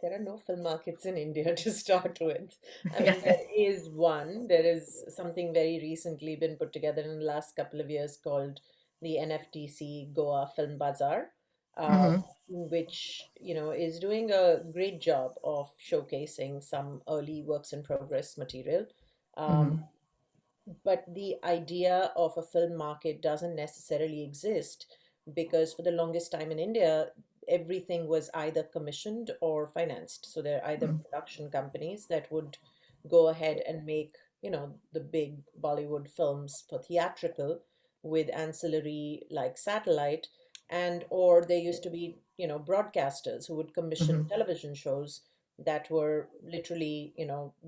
there are no film markets in India to start with. I mean, Yeah. there is one. There is something very recently been put together in the last couple of years called the NFTC Goa Film Bazaar, uh, Hmm. which, is doing a great job of showcasing some early works in progress material. Um, Hmm. but the idea of a film market doesn't necessarily exist because for the longest time in India, everything was either commissioned or financed. So there are either production companies that would go ahead and make, the big Bollywood films for theatrical with ancillary like satellite, and or there used to be, broadcasters who would commission Hmm. television shows that were literally,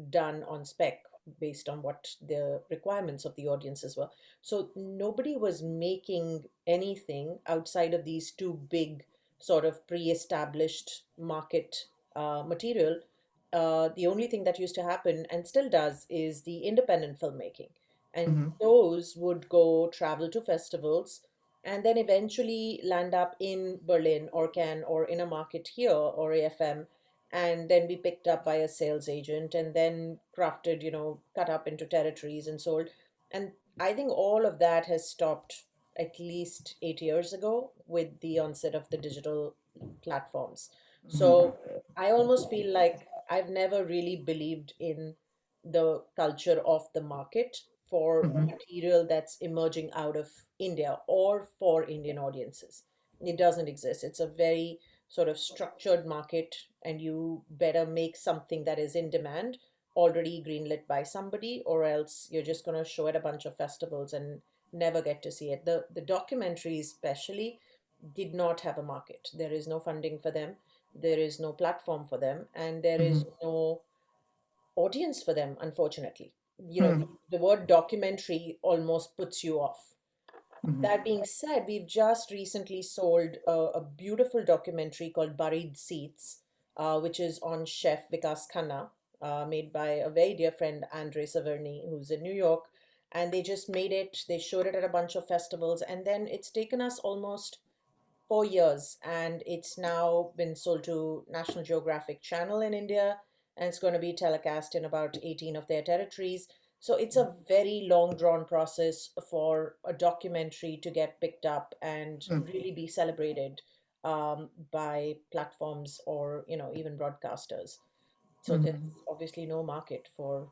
done on spec based on what the requirements of the audiences were. So nobody was making anything outside of these two big sort of pre-established market material. The only thing that used to happen and still does is the independent filmmaking. And Hmm. those would go travel to festivals and then eventually land up in Berlin or Cannes or in a market here or AFM, and then be picked up by a sales agent and then crafted, cut up into territories and sold. And I think all of that has stopped at least 8 years ago with the onset of the digital platforms. Hmm. So I almost feel like I've never really believed in the culture of the market for Hmm. material that's emerging out of India or for Indian audiences. It doesn't exist. It's a very sort of structured market, and you better make something that is in demand, already greenlit by somebody, or else you're just going to show at a bunch of festivals and never get to see it. The documentaries especially did not have a market. There is no funding for them, there is no platform for them, and there is Hmm. no audience for them, unfortunately. Hmm. The word documentary almost puts you off. Hmm. That being said, we've just recently sold a beautiful documentary called Buried Seats, which is on chef Vikas Khanna, made by a very dear friend, Andre Saverny, who's in New York. And they just made it, they showed it at a bunch of festivals, and then it's taken us almost 4 years, and it's now been sold to National Geographic Channel in India, and it's going to be telecast in about 18 of their territories. So it's a very long drawn process for a documentary to get picked up and really be celebrated by platforms or even broadcasters. So there's Hmm. obviously no market for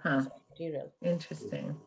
Huh. such material. Interesting.